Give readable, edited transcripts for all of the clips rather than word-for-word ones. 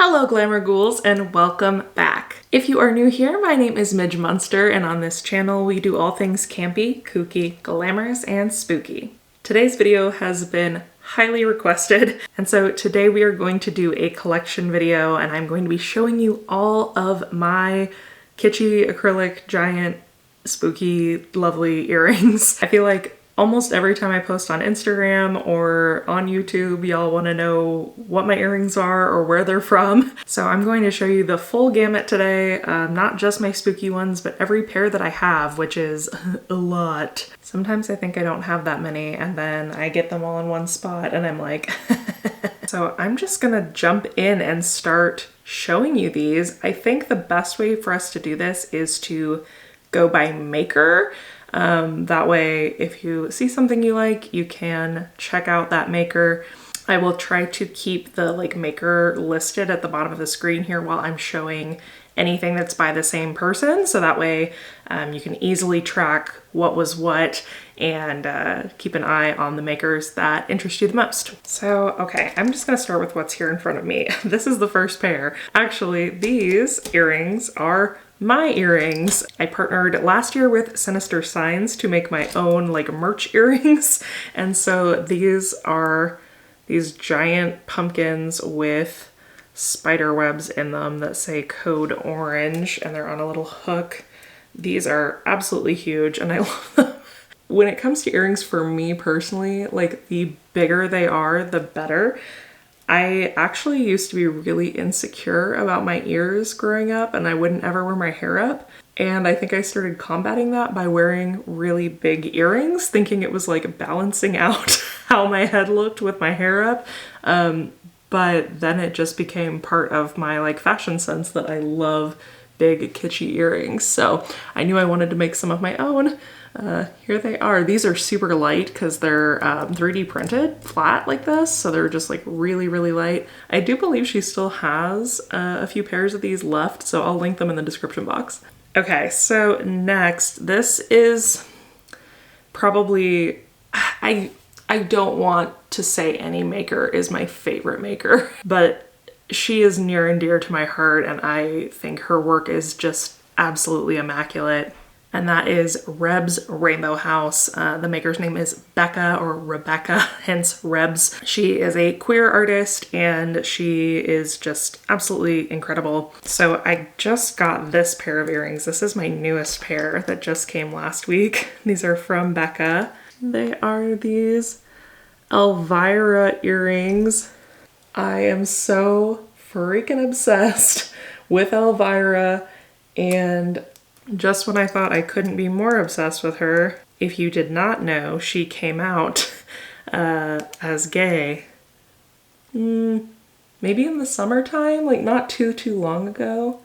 Hello Glamour Ghouls and welcome back. If you are new here, my name is Midge Munster and on this channel we do all things campy, kooky, glamorous, and spooky. Today's video has been highly requested and so today we are going to do a collection video and I'm going to be showing you all of my kitschy, acrylic, giant, spooky, lovely earrings. I feel like almost every time I post on Instagram or on YouTube, y'all want to know what my earrings are or where they're from. So I'm going to show you the full gamut today, not just my spooky ones, but every pair that I have, which is a lot. Sometimes I think I don't have that many and then I get them all in one spot and I'm like... So I'm just gonna jump in and start showing you these. I think the best way for us to do this is to go by maker. That way, if you see something you like, you can check out that maker. I will try to keep the maker listed at the bottom of the screen here while I'm showing anything that's by the same person. So that way you can easily track what was what and keep an eye on the makers that interest you the most. So, okay, I'm just gonna start with what's here in front of me. This is the first pair. Actually, these earrings are my earrings. I partnered last year with Sinister Signs to make my own merch earrings. And so these are these giant pumpkins with spider webs in them that say code orange and they're on a little hook. These are absolutely huge and I love them. When it comes to earrings for me personally, the bigger they are, the better. I actually used to be really insecure about my ears growing up and I wouldn't ever wear my hair up. And I think I started combating that by wearing really big earrings, thinking it was balancing out how my head looked with my hair up. But then it just became part of my fashion sense that I love big kitschy earrings. So I knew I wanted to make some of my own. Here they are. These are super light because they're 3D printed flat like this. So they're just really, really light. I do believe she still has a few pairs of these left. So I'll link them in the description box. Okay, so next, this is probably, I don't want to say any maker is my favorite maker, but she is near and dear to my heart and I think her work is just absolutely immaculate. And that is Reb's Rainbow House. The maker's name is Becca or Rebecca, hence Rebs. She is a queer artist and she is just absolutely incredible. So I just got this pair of earrings. This is my newest pair that just came last week. These are from Becca. They are these Elvira earrings. I am so freaking obsessed with Elvira and just when I thought I couldn't be more obsessed with her, if you did not know, she came out as gay. Maybe in the summertime, not too long ago,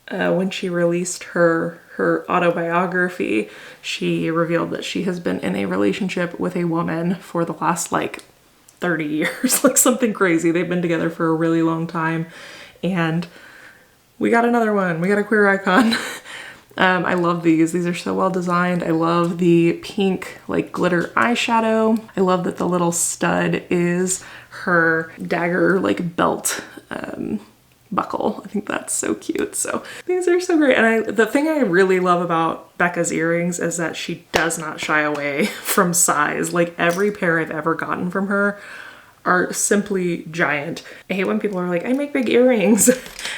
when she released her autobiography, she revealed that she has been in a relationship with a woman for the last 30 years, something crazy. They've been together for a really long time, and we got another one. We got a queer icon. I love these. These are so well designed. I love the pink glitter eyeshadow. I love that the little stud is her dagger belt buckle. I think that's so cute. So these are so great. And the thing I really love about Becca's earrings is that she does not shy away from size. Every pair I've ever gotten from her are simply giant. I hate when people are like, I make big earrings.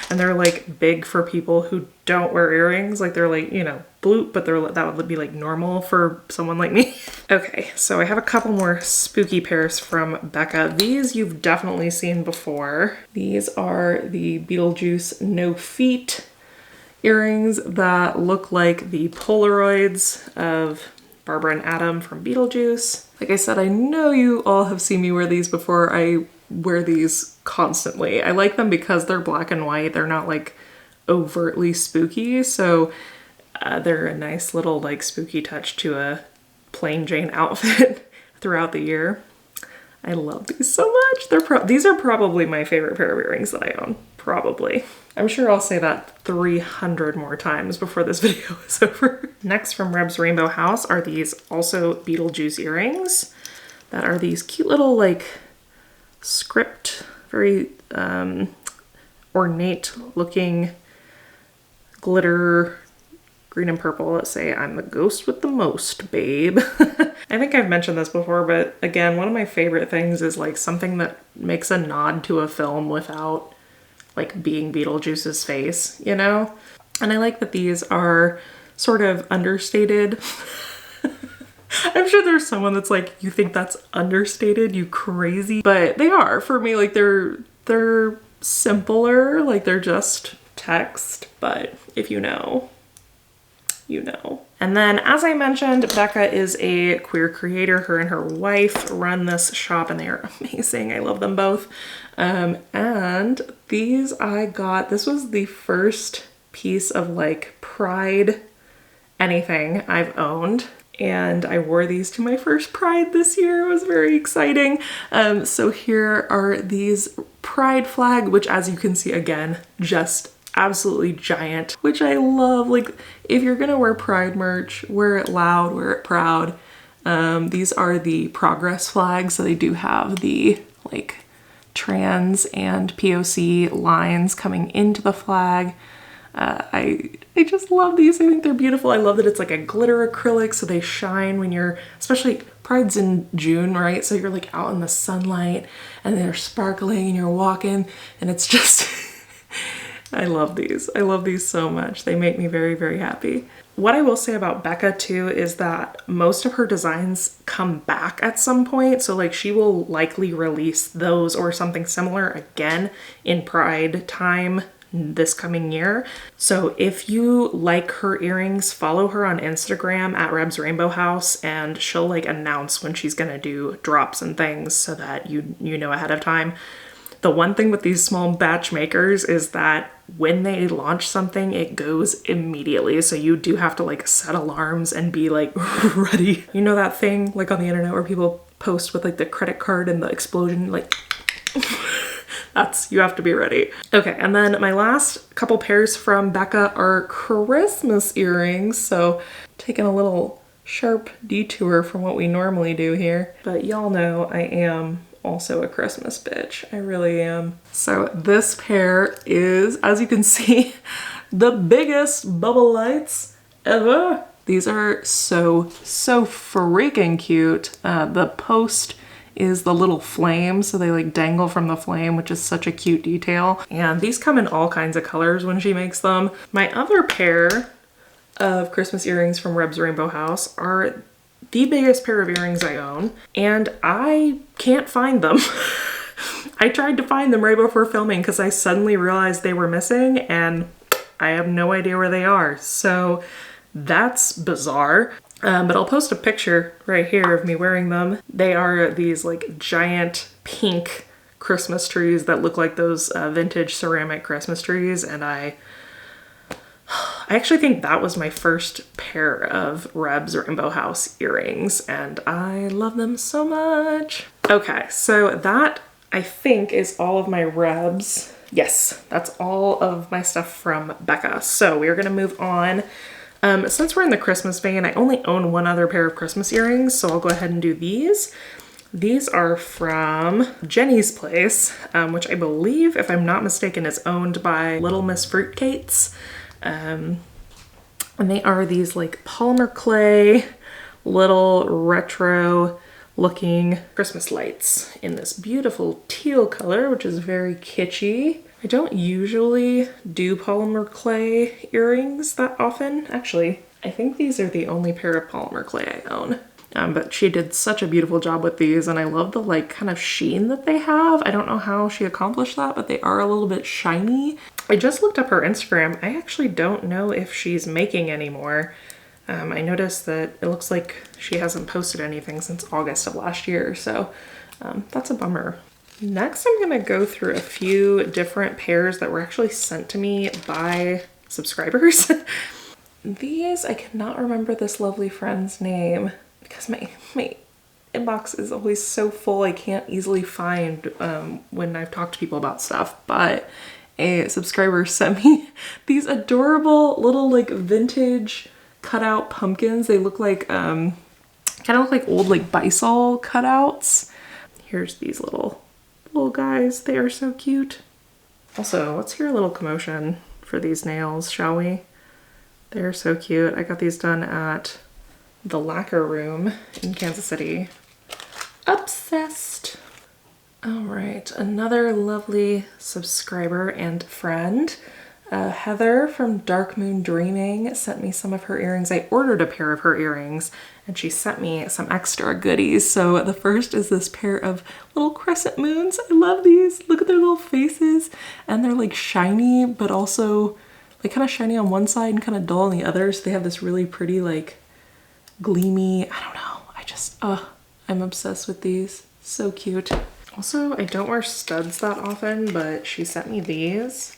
And they're big for people who don't wear earrings. They're bloop, but that would be normal for someone like me. Okay, so I have a couple more spooky pairs from Becca. These you've definitely seen before. These are the Beetlejuice No Feet earrings that look like the Polaroids of Barbara and Adam from Beetlejuice. Like I said, I know you all have seen me wear these before. I wear these constantly. I like them because they're black and white. They're not overtly spooky, so they're a nice little spooky touch to a plain Jane outfit throughout the year. I love these so much. These are probably my favorite pair of earrings that I own. Probably. I'm sure I'll say that 300 more times before this video is over. Next from Reb's Rainbow House are these also Beetlejuice earrings that are these cute little script, very ornate looking glitter green and purple that say, "I'm the ghost with the most, babe." I think I've mentioned this before, but again, one of my favorite things is like something that makes a nod to a film without like being Beetlejuice's face, you know? And I like that these are sort of understated. I'm sure there's someone that's like, "You think that's understated, you crazy?" But they are, for me. Like they're simpler, like they're just text, but if you know, you know. And then, as I mentioned, Becca is a queer creator. Her and her wife run this shop and they are amazing. I love them both. And these I got, this was the first piece of like Pride anything I've owned. And I wore these to my first Pride this year. It was very exciting. So here are these Pride flag, which as you can see, again, just absolutely giant, which I love. Like, if you're gonna wear Pride merch, wear it loud, wear it proud. These are the progress flags, so they do have the like trans and POC lines coming into the flag. I just love these. I think they're beautiful. I love that it's like a glitter acrylic, so they shine when you're, especially Pride's in June, right? So you're like out in the sunlight and they're sparkling and you're walking and it's just I love these. I love these so much. They make me very, very happy. What I will say about Becca too is that most of her designs come back at some point. So like she will likely release those or something similar again in Pride time this coming year. So if you like her earrings, follow her on Instagram at Reb's Rainbow House, and she'll like announce when she's gonna do drops and things so that you know ahead of time. The one thing with these small batch makers is that when they launch something, it goes immediately. So you do have to like set alarms and be like ready. You know that thing like on the internet where people post with like the credit card and the explosion, like you have to be ready. Okay, and then my last couple pairs from Becca are Christmas earrings. So taking a little sharp detour from what we normally do here. But y'all know I am also a Christmas bitch. I really am. So this pair is, as you can see, the biggest bubble lights ever. These are so freaking cute. The post is the little flame, so they like dangle from the flame, which is such a cute detail. And these come in all kinds of colors when she makes them. My other pair of Christmas earrings from Reb's Rainbow House are the biggest pair of earrings I own, and I can't find them. I tried to find them right before filming because I suddenly realized they were missing and I have no idea where they are. So that's bizarre. But I'll post a picture right here of me wearing them. They are these like giant pink Christmas trees that look like those vintage ceramic Christmas trees, and I actually think that was my first pair of Reb's Rainbow House earrings, and I love them so much. Okay, so that I think is all of my Reb's. Yes, that's all of my stuff from Becca. So we are gonna move on. Since we're in the Christmas vein, I only own one other pair of Christmas earrings, so I'll go ahead and do these. These are from Jenny's Place, which I believe, if I'm not mistaken, is owned by Little Miss Fruitcakes. And they are these like polymer clay, little retro looking Christmas lights in this beautiful teal color, which is very kitschy. I don't usually do polymer clay earrings that often. Actually, I think these are the only pair of polymer clay I own. But she did such a beautiful job with these, and I love the like kind of sheen that they have. I don't know how she accomplished that, but they are a little bit shiny. I just looked up her Instagram. I actually don't know if she's making anymore. I noticed that it looks like she hasn't posted anything since August of last year, so that's a bummer. Next, I'm gonna go through a few different pairs that were actually sent to me by subscribers. These, I cannot remember this lovely friend's name because my inbox is always so full I can't easily find when I've talked to people about stuff, but a subscriber sent me these adorable little like vintage cutout pumpkins. They look like, kind of look like old like Bisol cutouts. Here's these little guys. They are so cute. Also, let's hear a little commotion for these nails, shall we? They're so cute. I got these done at the Lacquer Room in Kansas City. Obsessed. All right, another lovely subscriber and friend. Heather from Dark Moon Dreaming sent me some of her earrings. I ordered a pair of her earrings and she sent me some extra goodies. So the first is this pair of little crescent moons. I love these. Look at their little faces, and they're like shiny, but also like kind of shiny on one side and kind of dull on the other. So they have this really pretty like gleamy, I don't know. I'm obsessed with these. So cute. Also, I don't wear studs that often, but she sent me these.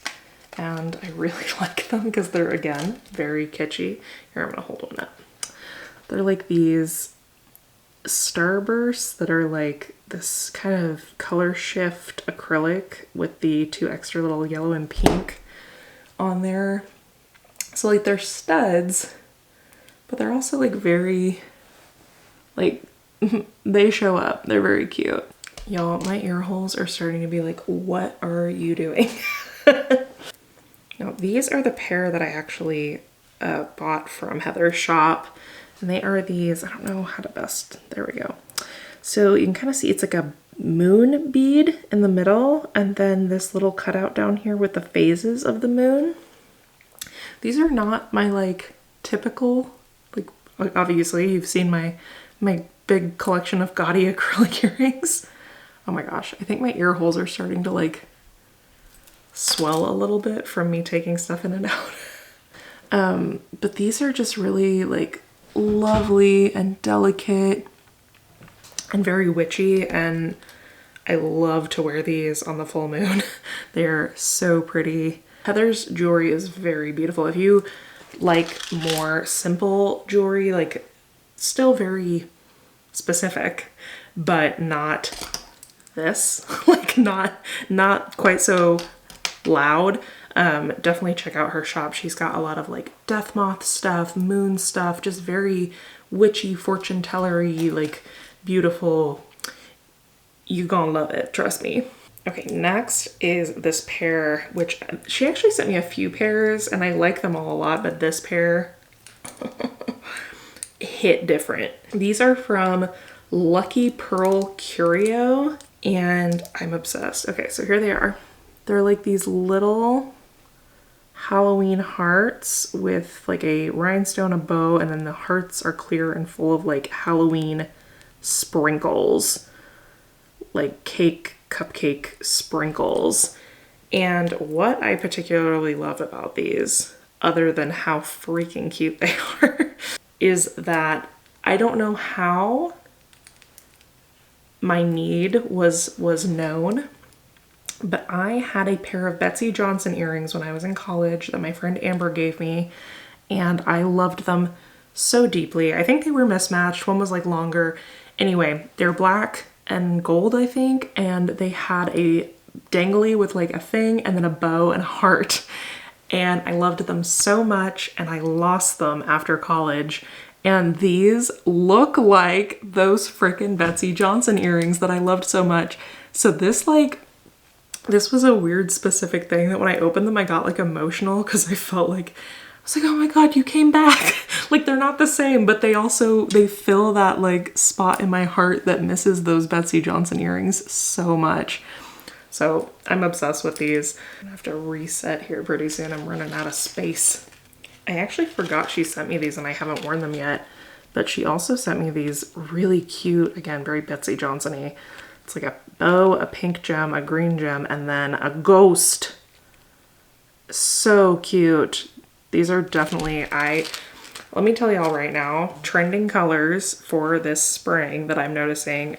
And I really like them because they're, again, very kitschy. Here, I'm gonna hold one up. They're like these starbursts that are like this kind of color shift acrylic with the 2 extra little yellow and pink on there. So like they're studs, but they're also like very, like, they show up. They're very cute. Y'all, my ear holes are starting to be like, what are you doing? Now, these are the pair that I actually bought from Heather's shop. And they are these, I don't know how to best, there we go. So you can kind of see it's like a moon bead in the middle, and then this little cutout down here with the phases of the moon. These are not my like typical, like obviously you've seen my big collection of gaudy acrylic earrings. Oh my gosh, I think my ear holes are starting to like swell a little bit from me taking stuff in and out. But these are just really like lovely and delicate and very witchy, and I love to wear these on the full moon. They're so pretty. Heather's jewelry is very beautiful. If you like more simple jewelry, like still very specific, but not this, like not quite so loud, definitely check out her shop. She's got a lot of like death moth stuff, moon stuff, just very witchy, fortune tellery, like beautiful. You gonna love it, trust me. Okay, next is this pair, which she actually sent me a few pairs and I like them all a lot, but this pair hit different. These are from Lucky Pearl Curio and I'm obsessed. Okay, so here they are. They're like these little Halloween hearts with like a rhinestone, a bow, and then the hearts are clear and full of like Halloween sprinkles, like cupcake sprinkles. And what I particularly love about these, other than how freaking cute they are, is that I don't know how my need was known, but I had a pair of Betsy Johnson earrings when I was in college that my friend Amber gave me, and I loved them so deeply. I think they were mismatched. One was like longer. Anyway, they're black and gold, I think, and they had a dangly with like a thing and then a bow and a heart. And I loved them so much, and I lost them after college. And these look like those frickin' Betsy Johnson earrings that I loved so much. So this was a weird specific thing that when I opened them, I got like emotional because I felt like, I was like, oh my God, you came back. Like they're not the same, but they fill that like spot in my heart that misses those Betsy Johnson earrings so much. So I'm obsessed with these. I'm gonna have to reset here pretty soon. I'm running out of space. I actually forgot she sent me these and I haven't worn them yet, but she also sent me these really cute, again, very Betsy Johnson-y. It's like a bow, a pink gem, a green gem, and then a ghost. So cute. These are definitely, let me tell y'all right now, trending colors for this spring that I'm noticing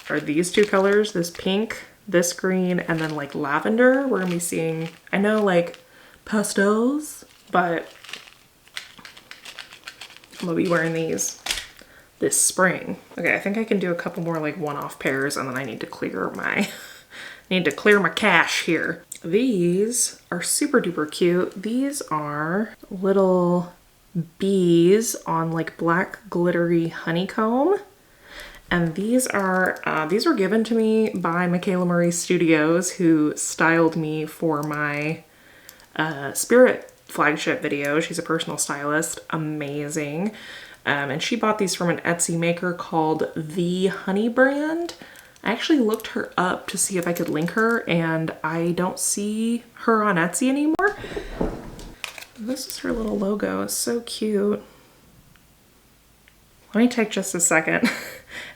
are these two colors, this pink, this green, and then like lavender. We're gonna be seeing, I know like pastels, but I'm gonna be wearing these this spring. Okay, I think I can do a couple more like one-off pairs and then I need to clear my cache here. These are super duper cute. These are little bees on like black glittery honeycomb. And these were given to me by Michaela Marie Studios, who styled me for my Spirit flagship video. She's a personal stylist, amazing. And she bought these from an Etsy maker called The Honey Brand. I actually looked her up to see if I could link her, and I don't see her on Etsy anymore. This is her little logo. It's so cute. Let me take just a second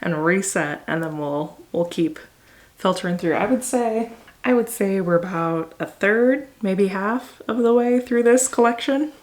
and reset, and then we'll keep filtering through. I would say we're about a third, maybe half of the way through this collection.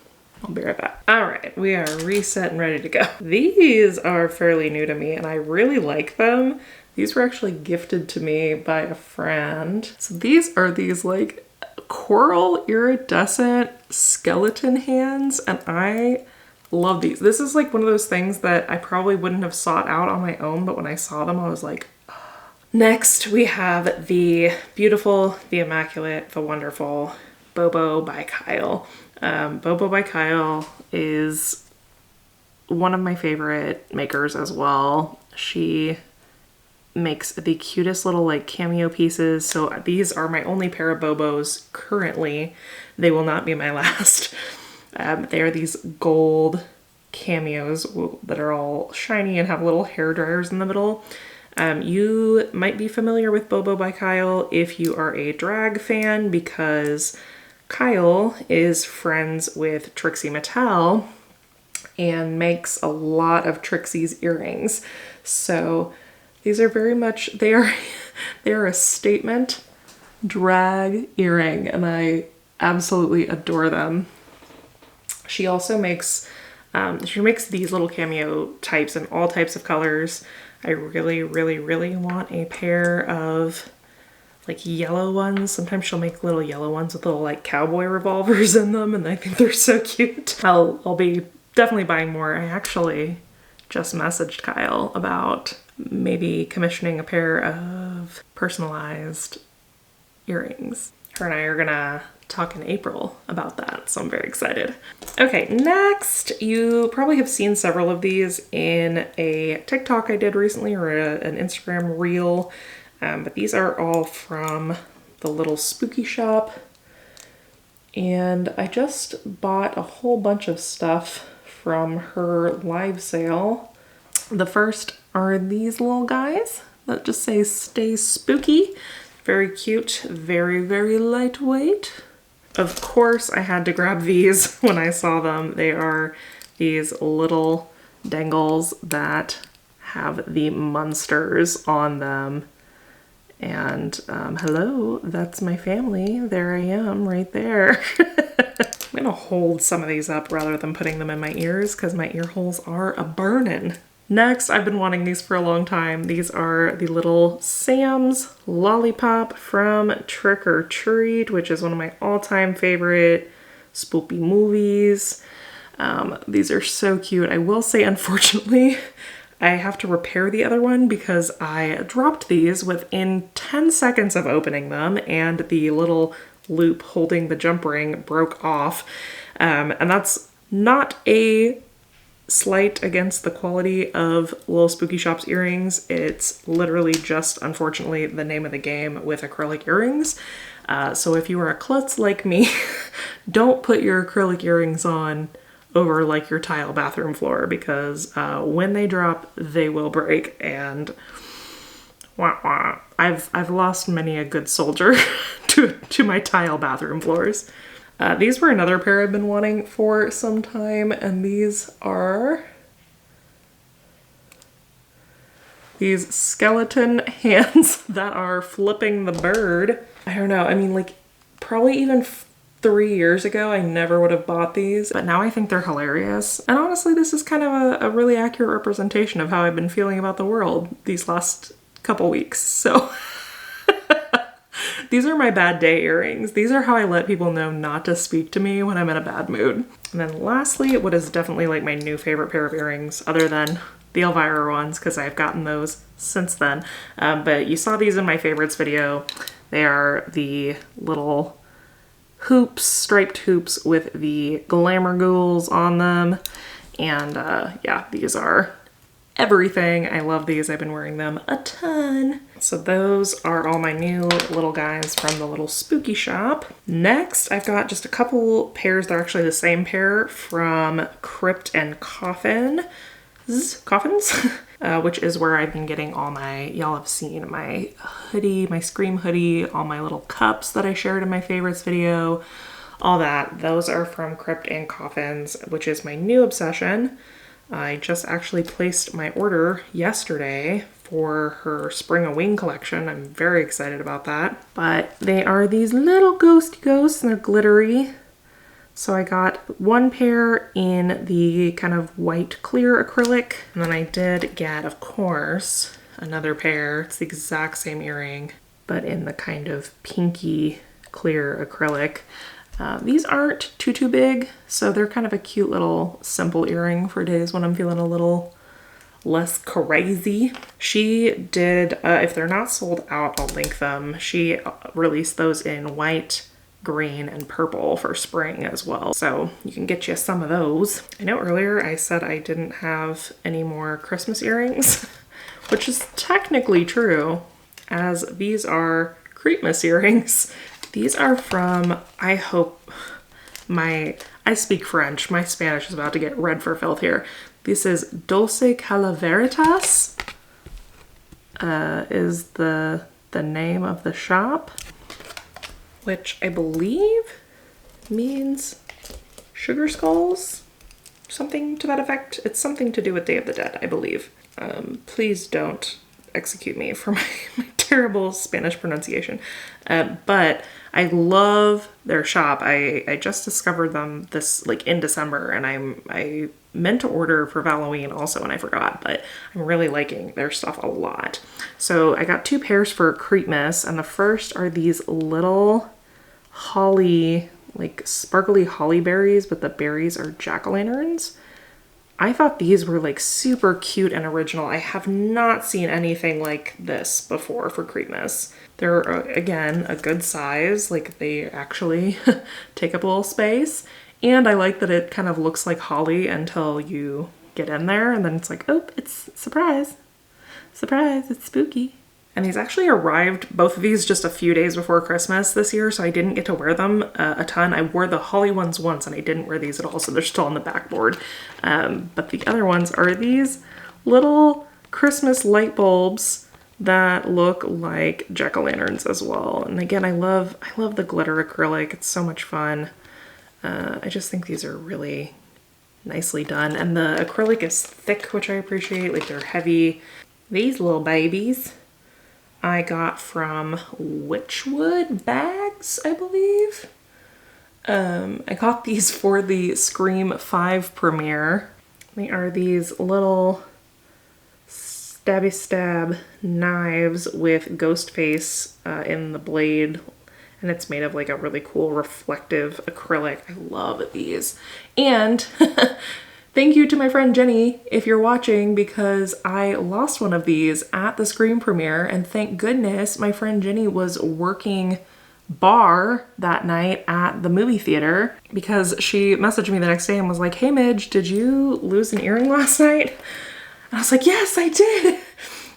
I'll be right back. All right, we are reset and ready to go. These are fairly new to me, and I really like them. These were actually gifted to me by a friend. So these are these like coral iridescent skeleton hands, and I love these. This is like one of those things that I probably wouldn't have sought out on my own, but when I saw them, I was like, oh. Next, we have the beautiful, the immaculate, the wonderful Bobo by Kyle. Bobo by Kyle is one of my favorite makers as well. She makes the cutest little like cameo pieces. So these are my only pair of Bobos currently. They will not be my last. They are these gold cameos that are all shiny and have little hair dryers in the middle. You might be familiar with Bobo by Kyle if you are a drag fan, because Kyle is friends with Trixie Mattel and makes a lot of Trixie's earrings. So these are very much, they are a statement drag earring, and I absolutely adore them. She also makes, these little cameo types in all types of colors. I really, really, really want a pair of like yellow ones. Sometimes she'll make little yellow ones with little like cowboy revolvers in them, and I think they're so cute. I'll be definitely buying more. I actually just messaged Kyle about maybe commissioning a pair of personalized earrings. Her and I are gonna talk in April about that, so I'm very excited. Okay, next, you probably have seen several of these in a TikTok I did recently, or an Instagram reel, but these are all from the little spooky shop, and I just bought a whole bunch of stuff from her live sale. The first are these little guys that just say "Stay Spooky." Very cute, very, very lightweight. Of course, I had to grab these when I saw them. They are these little dangles that have the Munsters on them. And hello, that's my family. There I am right there. I'm gonna hold some of these up rather than putting them in my ears, because my ear holes are a-burnin'. Next, I've been wanting these for a long time. These are the little Sam's Lollipop from Trick or Treat, which is one of my all-time favorite spoopy movies. These are so cute. I will say, unfortunately, I have to repair the other one because I dropped these within 10 seconds of opening them, and the little loop holding the jump ring broke off. And that's not a slight against the quality of Little Spooky Shop's earrings. It's literally just, unfortunately, the name of the game with acrylic earrings. So if you are a klutz like me, don't put your acrylic earrings on over like your tile bathroom floor, because when they drop, they will break, and wah wah. I've lost many a good soldier to my tile bathroom floors. These were another pair I've been wanting for some time, and these are these skeleton hands that are flipping the bird. I don't know, I mean, like, probably even 3 years ago, I never would have bought these, but now I think they're hilarious. And honestly, this is kind of a really accurate representation of how I've been feeling about the world these last couple weeks, so. These are my bad day earrings. These are how I let people know not to speak to me when I'm in a bad mood. And then lastly, what is definitely like my new favorite pair of earrings, other than the Elvira ones, because I've gotten those since then. But you saw these in my favorites video. They are the little hoops, striped hoops with the glamour ghouls on them. And yeah, these are everything. I love these. I've been wearing them a ton. So those are all my new little guys from the little spooky shop. Next, I've got just a couple pairs. They're actually the same pair from Crypt and Coffins, which is where I've been getting all my, y'all have seen my hoodie, my Scream hoodie, all my little cups that I shared in my favorites video, all that. Those are from Crypt and Coffins, which is my new obsession. I just actually placed my order yesterday for her Spring a Wing collection. I'm very excited about that. But they are these little ghosty ghosts and they're glittery. So I got one pair in the kind of white clear acrylic. And then I did get, of course, another pair. It's the exact same earring, but in the kind of pinky clear acrylic. These aren't too big, so they're kind of a cute little simple earring for days when I'm feeling a little less crazy. She did, if they're not sold out, I'll link them. She released those in white, green, and purple for spring as well. So you can get you some of those. I know earlier I said I didn't have any more Christmas earrings, which is technically true, as these are Creepmas earrings. These are from, I speak French. My Spanish is about to get red for filth here. This is Dulce Calaveritas, is the name of the shop, which I believe means sugar skulls, something to that effect. It's something to do with Day of the Dead, I believe. Please don't execute me for my terrible Spanish pronunciation. But I love their shop. I just discovered them this in December, and I meant to order for Halloween also and I forgot, but I'm really liking their stuff a lot. So I got two pairs for Creepmas, and the first are these little holly, sparkly holly berries, but the berries are jack-o'-lanterns. I thought these were super cute and original. I have not seen anything like this before for Creepmas. They're, again, a good size. They actually take up a little space. And I like that it kind of looks like holly until you get in there. And then it's like, oh, it's surprise. Surprise, it's spooky. And these actually arrived, both of these, just a few days before Christmas this year, so I didn't get to wear them a ton. I wore the holly ones once and I didn't wear these at all, so they're still on the backboard. But the other ones are these little Christmas light bulbs that look like jack-o'-lanterns as well. And again, I love the glitter acrylic. It's so much fun. I just think these are really nicely done. And the acrylic is thick, which I appreciate. They're heavy. These little babies I got from Witchwood Bags, I believe. I got these for the Scream 5 premiere. They are these little stabby stab knives with ghost face in the blade, and it's made of a really cool reflective acrylic. I love these. And thank you to my friend Jenny if you're watching, because I lost one of these at the Scream premiere, and thank goodness my friend Jenny was working bar that night at the movie theater, because she messaged me the next day and was like, hey Midge, did you lose an earring last night? And I was like, yes, I did.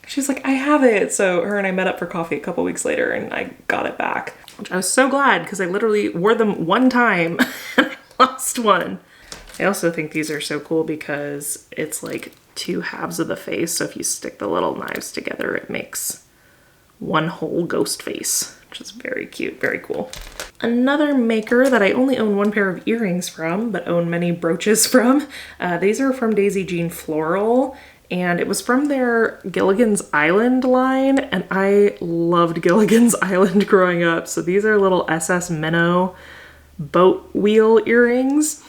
She's like, I have it. So her and I met up for coffee a couple weeks later and I got it back, which I was so glad, because I literally wore them one time and I lost one. I also think these are so cool because it's two halves of the face. So if you stick the little knives together, it makes one whole ghost face, which is very cute, very cool. Another maker that I only own one pair of earrings from, but own many brooches from. These are from Daisy Jean Floral, and it was from their Gilligan's Island line, and I loved Gilligan's Island growing up. So these are little SS Minnow boat wheel earrings.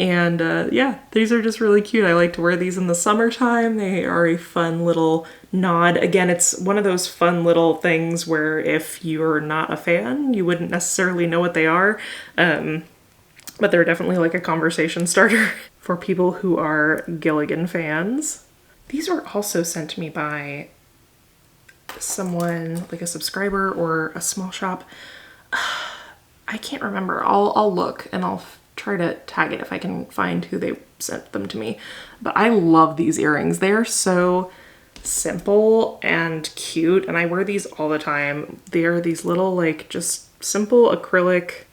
And yeah, these are just really cute. I like to wear these in the summertime. They are a fun little nod. Again, it's one of those fun little things where if you're not a fan, you wouldn't necessarily know what they are. But they're definitely a conversation starter for people who are Gilligan fans. These were also sent to me by someone, a subscriber or a small shop. I can't remember. I'll look and I'll try to tag it if I can find who they sent them to me. But I love these earrings. They are so simple and cute, and I wear these all the time. They are these little, like, just simple acrylic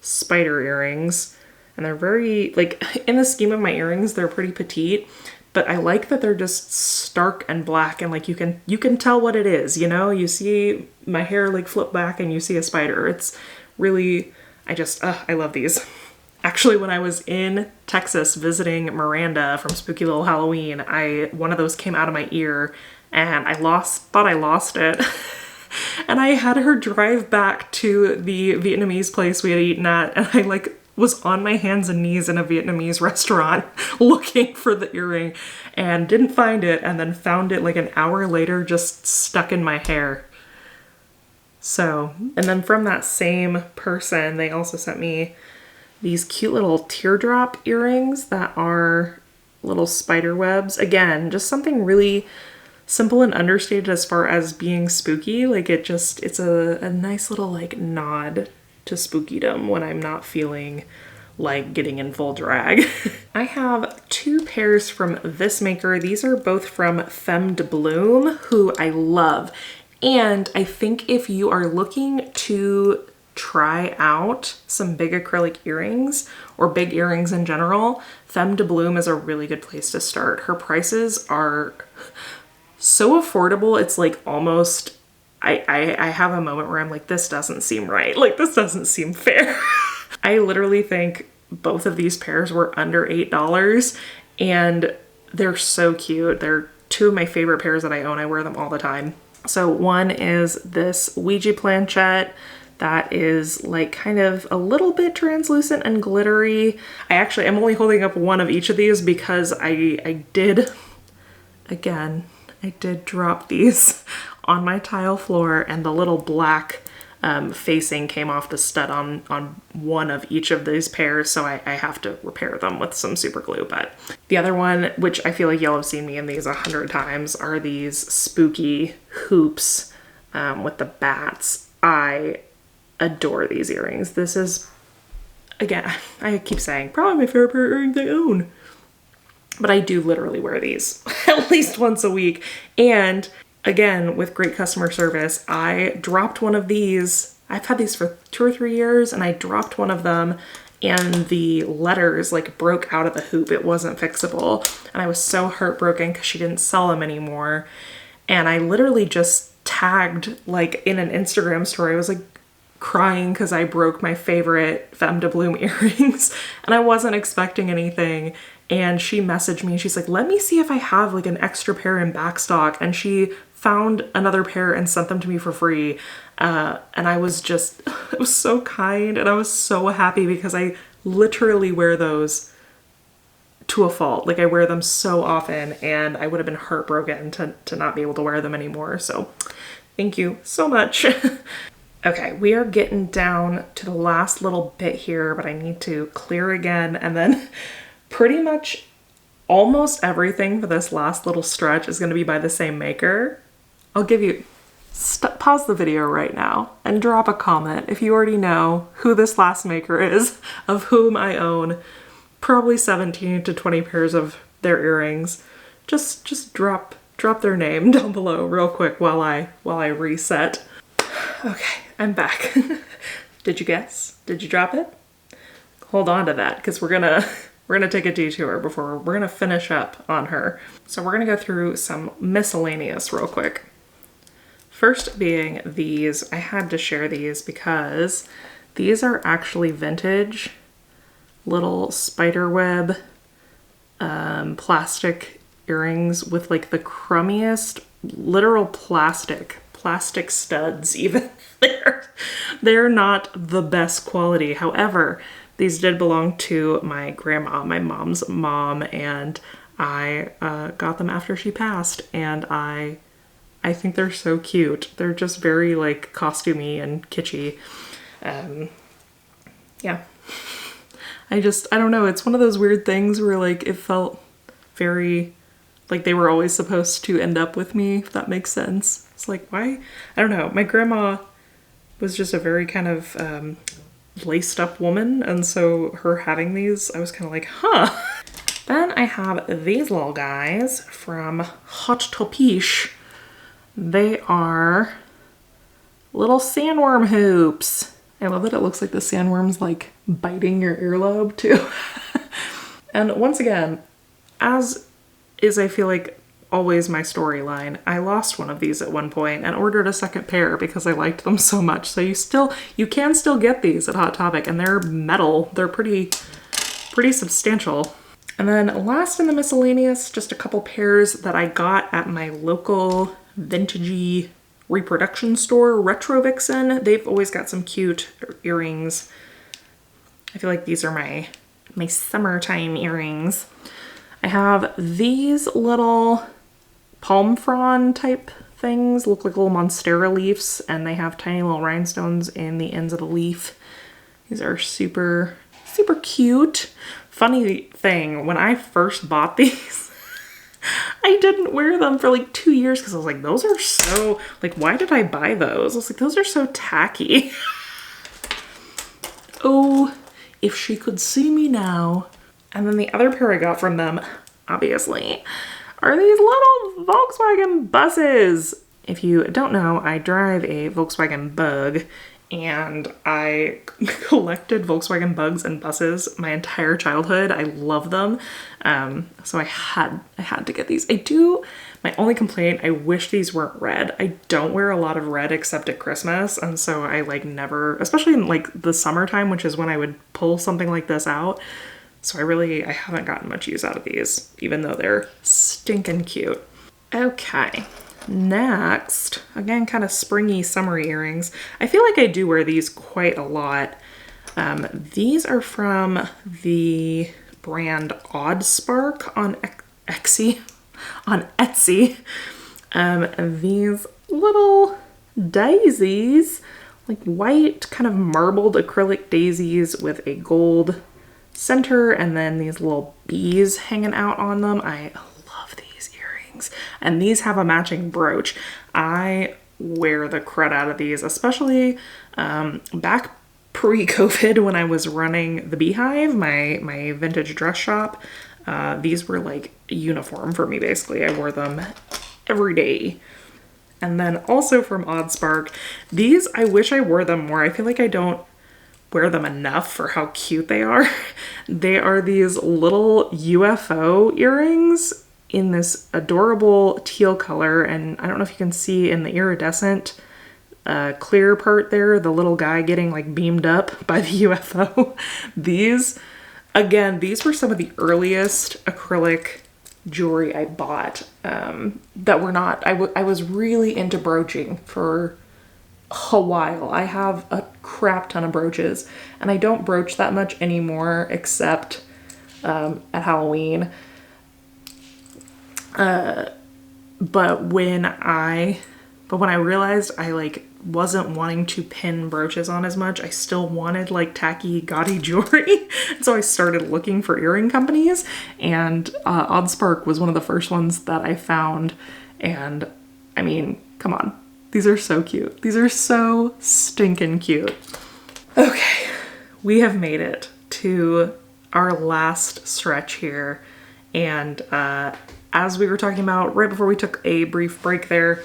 spider earrings, and they're very, like, in the scheme of my earrings, they're pretty petite, but I like that they're just stark and black, and like you can tell what it is, you know? You see my hair like flip back and you see a spider. It's really, I love these. Actually, when I was in Texas visiting Miranda from Spooky Little Halloween, one of those came out of my ear and thought I lost it. And I had her drive back to the Vietnamese place we had eaten at, and I like was on my hands and knees in a Vietnamese restaurant looking for the earring and didn't find it, and then found it like an hour later just stuck in my hair. So, and then from that same person, they also sent me these cute little teardrop earrings that are little spider webs. Again, just something really simple and understated as far as being spooky. Like it's a nice little like nod to spookydom when I'm not feeling like getting in full drag. I have 2 pairs from this maker. These are both from Femme de Bloom, who I love. And I think if you are looking to try out some big acrylic earrings or big earrings in general, Femme de Bloom is a really good place to start. Her prices are so affordable. It's like almost, I have a moment where I'm like, this doesn't seem right. Like, this doesn't seem fair. I literally think both of these pairs were under $8, and they're so cute. They're 2 of my favorite pairs that I own. I wear them all the time. So one is this Ouija planchette that is like kind of a little bit translucent and glittery. I'm only holding up one of each of these because I did drop these on my tile floor, and the little black facing came off the stud on one of each of these pairs, so I have to repair them with some super glue. But the other one, which I feel like y'all have seen me in these 100 times, are these spooky hoops with the bats. I adore these earrings. This is, again, I keep saying, probably my favorite pair of earrings I own. But I do literally wear these at least once a week. And again, with great customer service, I dropped one of these. I've had these for 2 or 3 years, and I dropped one of them and the letters like broke out of the hoop. It wasn't fixable. And I was so heartbroken because she didn't sell them anymore. And I literally just tagged like in an Instagram story. I was like crying because I broke my favorite Femme de Bloom earrings, and I wasn't expecting anything. And she messaged me and she's like, let me see if I have like an extra pair in back stock. And she found another pair and sent them to me for free. And I was just, it was so kind, and I was so happy because I literally wear those to a fault. Like, I wear them so often, and I would have been heartbroken to not be able to wear them anymore. So thank you so much. Okay, we are getting down to the last little bit here, but I need to clear again, and then pretty much almost everything for this last little stretch is going to be by the same maker. I'll give you, pause the video right now and drop a comment if you already know who this last maker is, of whom I own probably 17 to 20 pairs of their earrings. Just drop their name down below real quick while I reset. Okay, I'm back. Did you guess? Did you drop it? Hold on to that, because we're gonna take a detour before we're gonna finish up on her. So we're gonna go through some miscellaneous real quick. First being these. I had to share these because these are actually vintage little spiderweb plastic earrings with like the crummiest literal plastic studs even. They're not the best quality. However, these did belong to my grandma, my mom's mom, and I got them after she passed, and I think they're so cute. They're just very like costumey and kitschy. Yeah. I don't know, it's one of those weird things where like it felt very like they were always supposed to end up with me, if that makes sense. It's like, why? I don't know. My grandma was just a very kind of laced up woman, and so her having these, I was kind of like, huh. Then I have these little guys from Hot Topiche. They are little sandworm hoops. I love that it looks like the sandworm's like biting your earlobe too. And once again, as is I feel like always my storyline, I lost one of these at one point and ordered a second pair because I liked them so much. So you can still get these at Hot Topic, and they're metal. They're pretty substantial. And then last in the miscellaneous, just a couple pairs that I got at my local vintagey reproduction store, Retro Vixen. They've always got some cute earrings. I feel like these are my summertime earrings. I have these little palm frond type things, look like little monstera leaves, and they have tiny little rhinestones in the ends of the leaf. These are super cute. Funny thing, when I first bought these, I didn't wear them for like 2 years because I was like, those are so, like, why did I buy those? I was like, those are so tacky. Oh, if she could see me now. And then the other pair I got from them, obviously, are these little Volkswagen buses. If you don't know, I drive a Volkswagen Bug, and I collected Volkswagen Bugs and buses my entire childhood. I love them. So I had to get these. My only complaint, I wish these weren't red. I don't wear a lot of red except at Christmas, and so I like never, especially in like the summertime, which is when I would pull something like this out. So I haven't gotten much use out of these, even though they're stinking cute. Okay, next, again, kind of springy, summery earrings. I feel like I do wear these quite a lot. These are from the brand Odd Spark on Etsy. These little daisies, like white kind of marbled acrylic daisies with a gold center, and then these little bees hanging out on them. I love these earrings, and these have a matching brooch. I wear the crud out of these, especially back pre-COVID when I was running the Beehive, my vintage dress shop. These were like uniform for me, basically. I wore them every day. And then also from Odd Spark, these, I wish I wore them more. I feel like I don't wear them enough for how cute they are. They are these little UFO earrings in this adorable teal color, and I don't know if you can see in the iridescent clear part there, the little guy getting like beamed up by the UFO. These were some of the earliest acrylic jewelry I bought that were not, I was really into broaching for a while. I have a crap ton of brooches, and I don't broach that much anymore except at Halloween. But when I realized I like wasn't wanting to pin brooches on as much, I still wanted like tacky, gaudy jewelry. So I started looking for earring companies, and Odd Spark was one of the first ones that I found. And I mean, come on. These are so cute. These are so stinking cute. Okay, we have made it to our last stretch here. And as we were talking about right before we took a brief break there,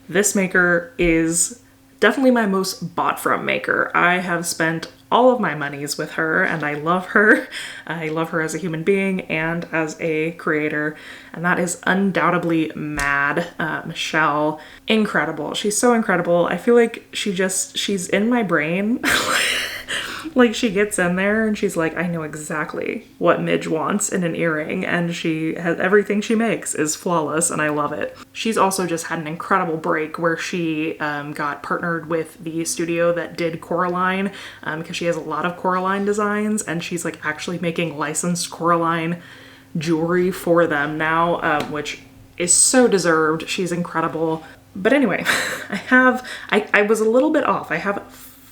this maker is definitely my most bought from maker. I have spent all of my monies with her, and I love her. I love her as a human being and as a creator, and that is undoubtedly Mad Michelle. Incredible. She's so incredible. I feel like she's in my brain. Like, she gets in there and she's like, I know exactly what Midge wants in an earring, and she has everything she makes is flawless, and I love it. She's also just had an incredible break where she got partnered with the studio that did Coraline, because she has a lot of Coraline designs, and she's like actually making licensed Coraline jewelry for them now, which is so deserved. She's incredible. But anyway, I was a little bit off. I have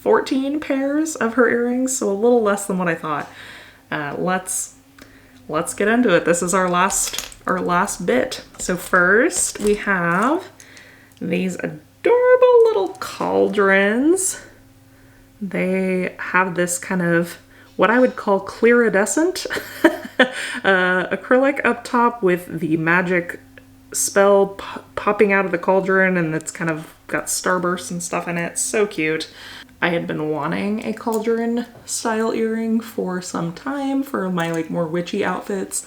14 pairs of her earrings, so a little less than what I thought. Let's get into it. This is our last bit. So first we have these adorable little cauldrons. They have this kind of what I would call clearidescent acrylic up top with the magic spell popping out of the cauldron, and it's kind of got starbursts and stuff in it. So cute. I had been wanting a cauldron style earring for some time for my like more witchy outfits,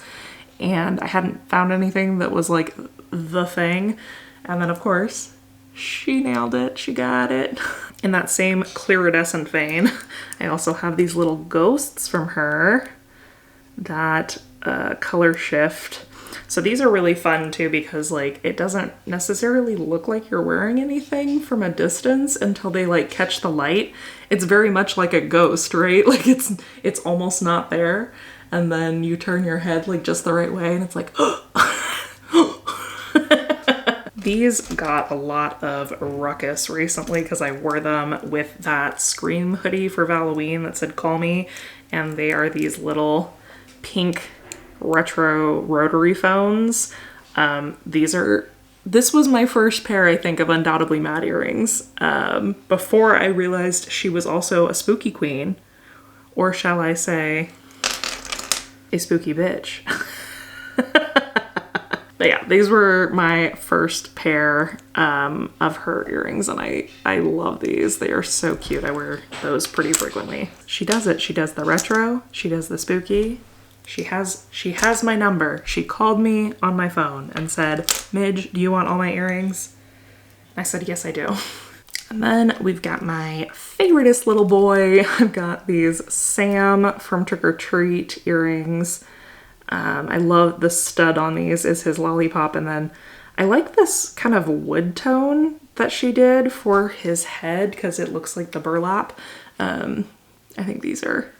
and I hadn't found anything that was like the thing. And then of course, she nailed it. She got it. In that same clearidescent vein, I also have these little ghosts from her that color shift. So these are really fun too because like it doesn't necessarily look like you're wearing anything from a distance until they like catch the light. It's very much like a ghost, right? Like it's almost not there. And then you turn your head like just the right way and it's like, These got a lot of ruckus recently because I wore them with that Scream hoodie for Halloween that said "Call Me," and they are these little pink retro rotary phones. This was my first pair, I think, of Undoubtedly Mad earrings, before I realized she was also a spooky queen, or shall I say, a spooky bitch. But yeah, these were my first pair of her earrings, and I love these. They are so cute. I wear those pretty frequently. She does it. She does the retro. She does the spooky. She has my number. She called me on my phone and said, "Midge, do you want all my earrings?" I said, "Yes, I do." And then we've got my favoriteest little boy. I've got these Sam from Trick or Treat earrings. I love the stud on these is his lollipop, and then I like this kind of wood tone that she did for his head because it looks like the burlap. I think these are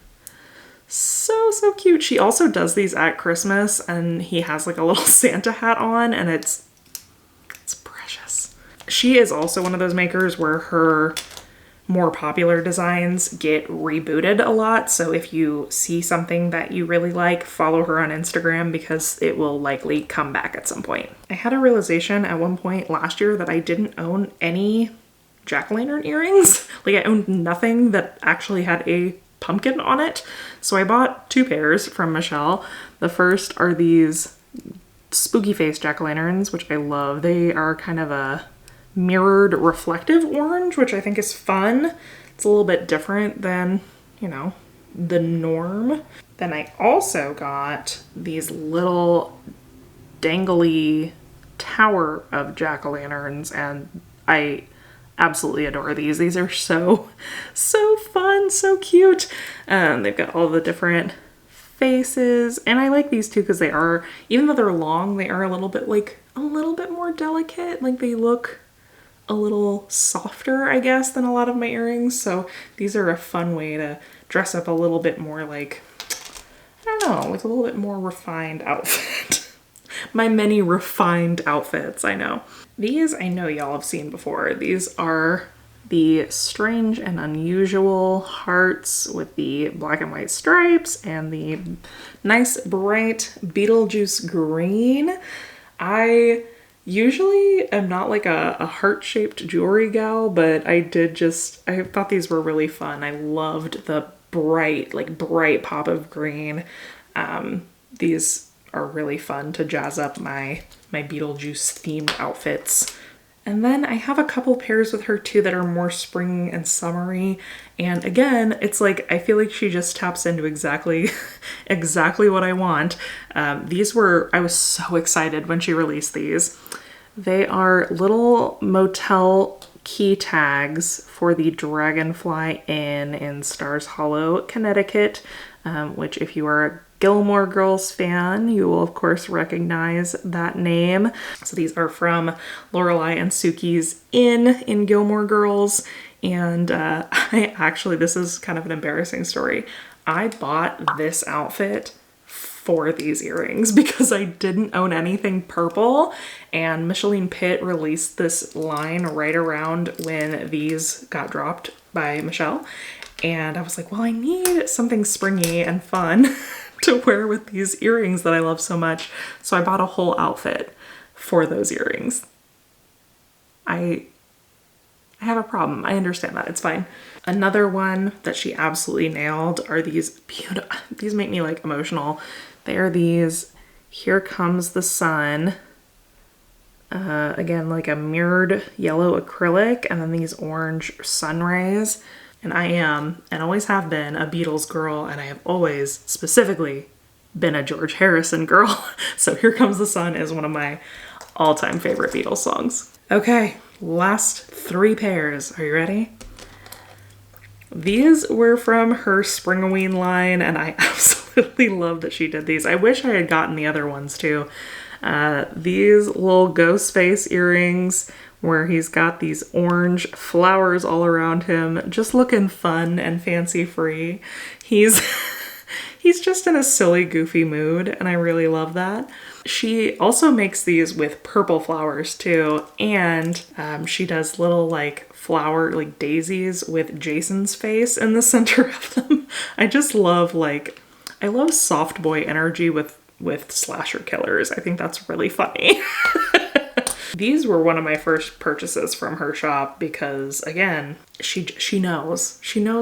so cute. She also does these at Christmas, and he has like a little Santa hat on, and it's precious. She is also one of those makers where her more popular designs get rebooted a lot. So if you see something that you really like, follow her on Instagram because it will likely come back at some point. I had a realization at one point last year that I didn't own any jack-o'-lantern earrings. Like I owned nothing that actually had a pumpkin on it. So I bought 2 pairs from Michelle. The first are these spooky face jack-o'-lanterns, which I love. They are kind of a mirrored reflective orange, which I think is fun. It's a little bit different than, you know, the norm. Then I also got these little dangly tower of jack-o'-lanterns, and I absolutely adore these. These are so fun, so cute. They've got all the different faces, and I like these too because they are, even though they're long, they are a little bit more delicate. Like they look a little softer, I guess, than a lot of my earrings. So these are a fun way to dress up a little bit more like, I don't know, like a little bit more refined outfit. My many refined outfits, I know. These I know y'all have seen before. These are the Strange and Unusual hearts with the black and white stripes and the nice bright Beetlejuice green. I usually am not like a heart-shaped jewelry gal, but I thought these were really fun. I loved the bright pop of green. These are really fun to jazz up my Beetlejuice themed outfits. And then I have a couple pairs with her too that are more spring and summery. And again, it's like, I feel like she just taps into exactly what I want. I was so excited when she released these. They are little motel key tags for the Dragonfly Inn in Stars Hollow, Connecticut, which if you are a Gilmore Girls fan, you will of course recognize that name. So these are from Lorelai and Suki's Inn in Gilmore Girls. And this is kind of an embarrassing story. I bought this outfit for these earrings because I didn't own anything purple, and Micheline Pitt released this line right around when these got dropped by Michelle. And I was like, well, I need something springy and fun to wear with these earrings that I love so much. So I bought a whole outfit for those earrings. I have a problem. I understand that. It's fine. Another one that she absolutely nailed are these beautiful, these make me like emotional. They are these Here Comes the Sun. Again, like a mirrored yellow acrylic, and then these orange sun rays. And I am, and always have been, a Beatles girl, and I have always specifically been a George Harrison girl. So Here Comes the Sun is one of my all-time favorite Beatles songs. Okay, last 3 pairs. Are you ready? These were from her Springaween line, and I absolutely love that she did these. I wish I had gotten the other ones too. These little ghost face earrings where he's got these orange flowers all around him, just looking fun and fancy free. He's just in a silly, goofy mood, and I really love that. She also makes these with purple flowers too, and she does little like flower, like daisies with Jason's face in the center of them. I just love I love soft boy energy with slasher killers. I think that's really funny. These were one of my first purchases from her shop because, again, she knows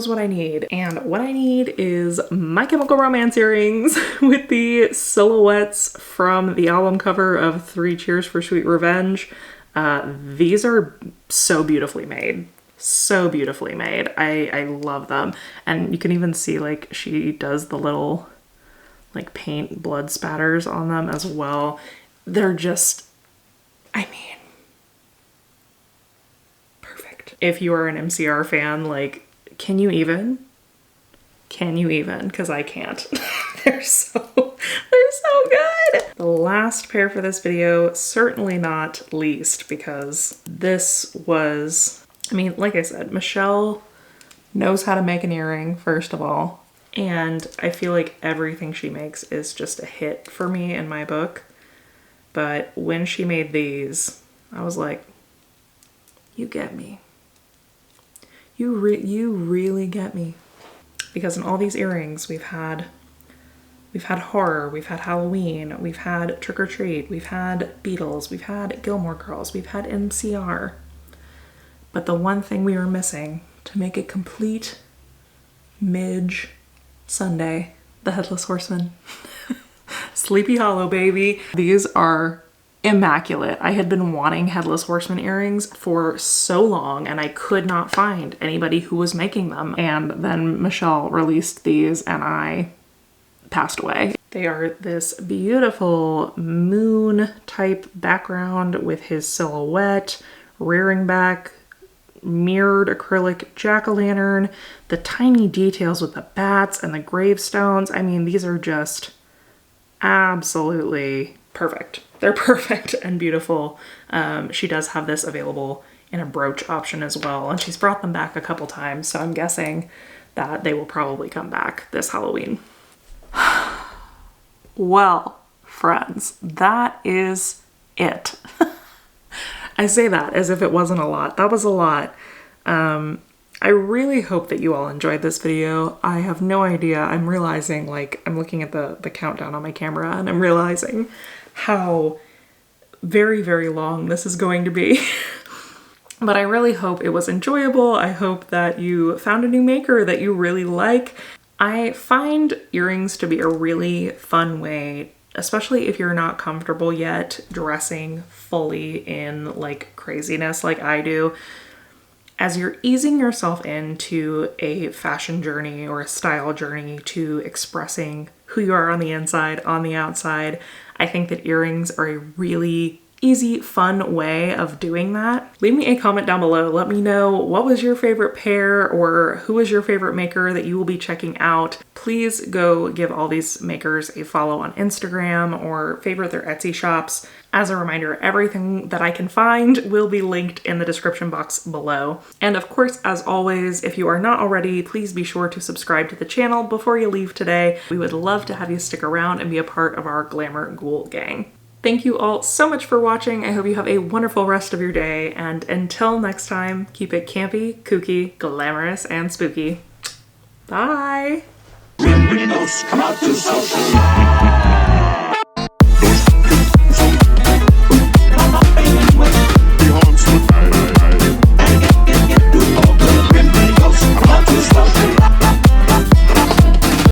what I need. And what I need is My Chemical Romance earrings with the silhouettes from the album cover of 3 Cheers for Sweet Revenge. These are so beautifully made. So beautifully made. I love them. And you can even see like she does the little like paint blood spatters on them as well. They're just, I mean, perfect. If you are an MCR fan, like, can you even? Because I can't. They're so good. The last pair for this video, certainly not least, because this was, I mean, like I said, Michelle knows how to make an earring, first of all. And I feel like everything she makes is just a hit for me in my book. But when she made these, I was like, you get me. You really get me. Because in all these earrings, we've had horror, we've had Halloween, we've had Trick or Treat, we've had Beatles, we've had Gilmore Girls, we've had MCR. But the one thing we were missing to make it complete, Midge Sunday, the Headless Horseman. Sleepy Hollow, baby. These are immaculate. I had been wanting Headless Horseman earrings for so long, and I could not find anybody who was making them. And then Michelle released these, and I passed away. They are this beautiful moon type background with his silhouette, rearing back, mirrored acrylic jack-o'-lantern, the tiny details with the bats and the gravestones. I mean, these are just absolutely perfect. They're perfect and beautiful. She does have this available in a brooch option as well, and she's brought them back a couple times, so I'm guessing that they will probably come back this Halloween. Well, friends, that is it. I say that as if it wasn't a lot. That was a lot. I really hope that you all enjoyed this video. I have no idea. I'm realizing, like, I'm looking at the countdown on my camera, and I'm realizing how very, very long this is going to be. But I really hope it was enjoyable. I hope that you found a new maker that you really like. I find earrings to be a really fun way, especially if you're not comfortable yet dressing fully in like craziness like I do. As you're easing yourself into a fashion journey or a style journey to expressing who you are on the inside, on the outside, I think that earrings are a really easy, fun way of doing that. Leave me a comment down below. Let me know what was your favorite pair or who is your favorite maker that you will be checking out. Please go give all these makers a follow on Instagram or favorite their Etsy shops. As a reminder, everything that I can find will be linked in the description box below. And of course, as always, if you are not already, please be sure to subscribe to the channel before you leave today. We would love to have you stick around and be a part of our Glamour Ghoul gang. Thank you all so much for watching. I hope you have a wonderful rest of your day, and until next time, keep it campy, kooky, glamorous, and spooky. Bye! When ghosts come out to social life.